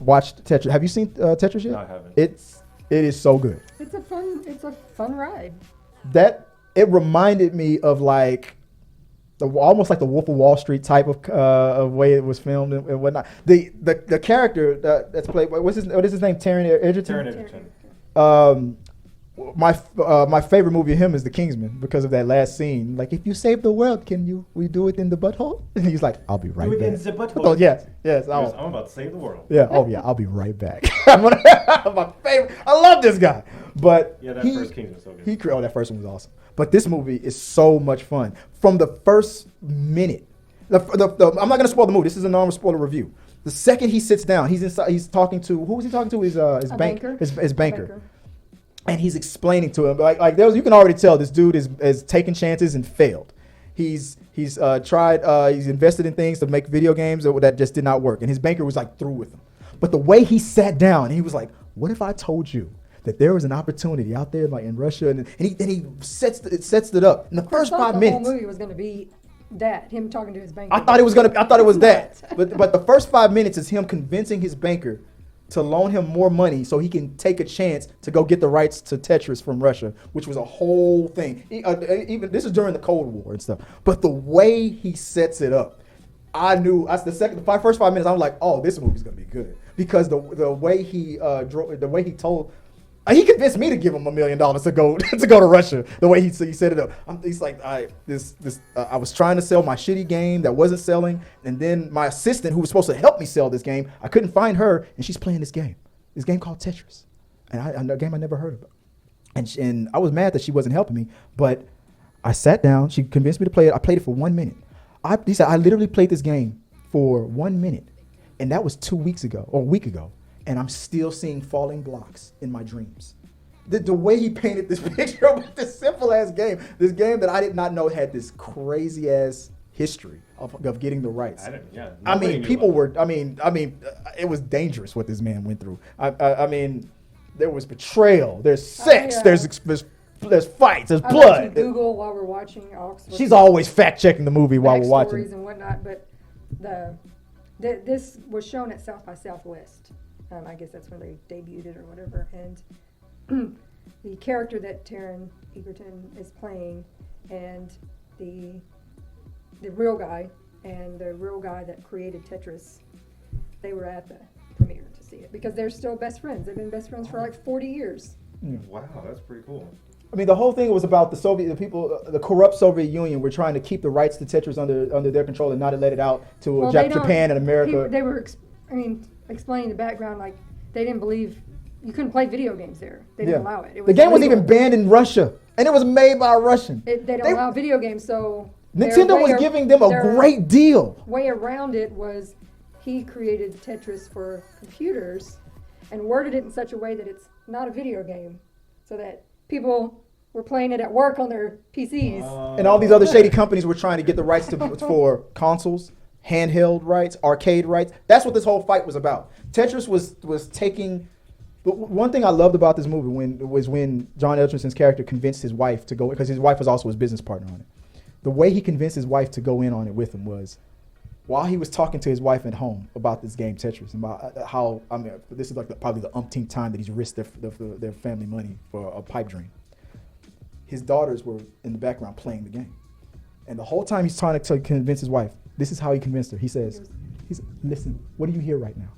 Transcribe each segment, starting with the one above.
watched Tetris. Have you seen Tetris yet? No, I haven't. It is so good. It's a fun ride. It reminded me of like almost like the Wolf of Wall Street type of way it was filmed and whatnot. The character that's played, what is his name? Taron Egerton. My favorite movie of him is The Kingsman because of that last scene. Like, if you save the world, we do it in the butthole? And he's like, I'll be right back. In the butthole. Oh, yes. I'm about to save the world. Yeah. Oh yeah. I'll be right back. My favorite. I love this guy. But yeah, that first Kingsman was so good. That first one was awesome. But this movie is so much fun from the first minute. I'm not gonna spoil the movie. This is a normal spoiler review. The second he sits down, he's talking to, who was he talking to? His banker. His banker. And he's explaining to him like you can already tell this dude is taking chances and failed. He's tried he's invested in things to make video games that just did not work, and his banker was like through with him. But the way he sat down, he was like, "What if I told you that there was an opportunity out there like in Russia?" And he sets it up in the first 5 minutes. The whole movie was going to be that, him talking to his banker. I thought it was that. But the first 5 minutes is him convincing his banker to loan him more money so he can take a chance to go get the rights to Tetris from Russia, which was a whole thing. Even this is during the Cold War and stuff. But the way he sets it up, I knew. The first 5 minutes, I'm like, oh, this movie's gonna be good because the way he told. He convinced me to give him $1 million to go to Russia. The way he set it up, he's like, I was trying to sell my shitty game that wasn't selling, and then my assistant, who was supposed to help me sell this game, I couldn't find her, and she's playing this game called Tetris, and a game I never heard of, and I was mad that she wasn't helping me, but I sat down. She convinced me to play it. I played it for 1 minute. He said I literally played this game for 1 minute, and that was 2 weeks ago or a week ago. And I'm still seeing falling blocks in my dreams. The way he painted this picture about this simple ass game, this game that I did not know had this crazy ass history of getting the rights. It was dangerous what this man went through. I mean, there was betrayal, there's sex, there's fights, there's blood. I like to Google while we're watching. She's always fact checking the movie while we're watching. Stories and whatnot, but this was shown at South by Southwest. I guess that's when they debuted it or whatever. And the character that Taron Egerton is playing, and the real guy, and the real guy that created Tetris, they were at the premiere to see it because they're still best friends. They've been best friends for like 40 years. Wow, that's pretty cool. I mean, the whole thing was about the corrupt Soviet Union were trying to keep the rights to Tetris under their control and not let it out to Japan and America. They were, explaining the background, like they didn't believe you couldn't play video games there. They didn't allow it. The game was even banned in Russia, and it was made by a Russian. They don't allow video games, so Nintendo was giving them a great deal. Way around it was he created Tetris for computers and worded it in such a way that it's not a video game, so that people were playing it at work on their PCs. And all these other shady companies were trying to get the rights for consoles, handheld rights, arcade rights. That's what this whole fight was about. Tetris was taking. One thing I loved about this movie was when John Edgerton's character convinced his wife to go, because his wife was also his business partner on it. The way he convinced his wife to go in on it with him was, while he was talking to his wife at home about this game Tetris, about how, this is like probably the umpteenth time that he's risked their family money for a pipe dream. His daughters were in the background playing the game. And the whole time he's trying to convince his wife, this is how he convinced her. He says, listen, what do you hear right now?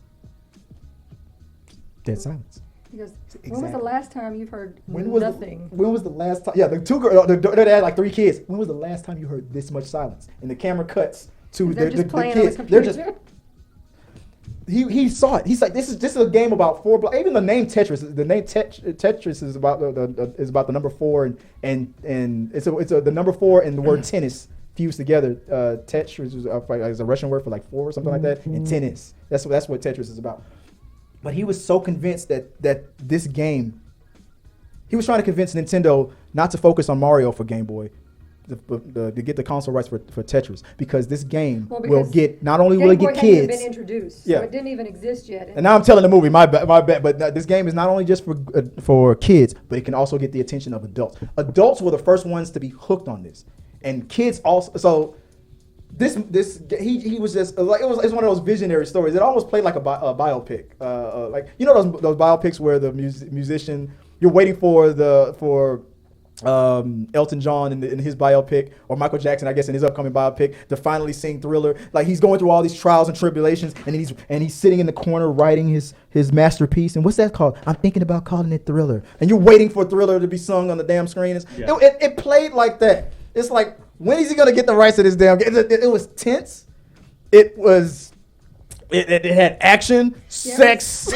Dead silence. He goes, when was the last time you've heard nothing? When was the last time? Yeah, the two girls, they had like 3 kids. When was the last time you heard this much silence? And the camera cuts to the kids. They're just. He saw it. He's like, this is a game about 4 blocks. Even the name Tetris. The name Tetris is about the number 4 and it's the number 4 and the word tennis fused together. Tetris is a Russian word for like 4 or something like that. And tennis. That's what Tetris is about. But he was so convinced that this game, he was trying to convince Nintendo not to focus on Mario for Game Boy, to get the console rights for Tetris, because this game will get, not only will it get kids. Game Boy hadn't been introduced, so it didn't even exist yet. And now I'm telling the movie, my bad, but this game is not only just for kids, but it can also get the attention of adults. Adults were the first ones to be hooked on this, and kids also. So he was just like it's one of those visionary stories. It almost played like a biopic, like you know those biopics where the musician you're waiting for Elton John in his biopic, or Michael Jackson, I guess, in his upcoming biopic, to finally sing Thriller. Like he's going through all these trials and tribulations, and he's sitting in the corner writing his masterpiece. And what's that called? I'm thinking about calling it Thriller. And you're waiting for Thriller to be sung on the damn screen. It played like that. It's like, when is he gonna get the rights to this damn game? It was tense. It had action, sex,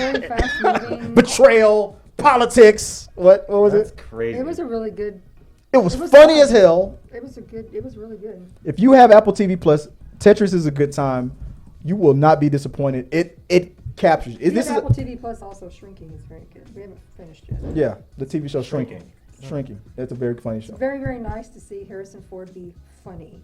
betrayal, politics. What was That's it? crazy. It was a really good. It was funny as hell. It was really good. If you have Apple TV Plus, Tetris is a good time. You will not be disappointed. It captures. Apple TV Plus also Shrinking is very good. We haven't finished yet. Yeah, the TV show Shrinking. It's a very funny show. It's very, very nice to see Harrison Ford be funny.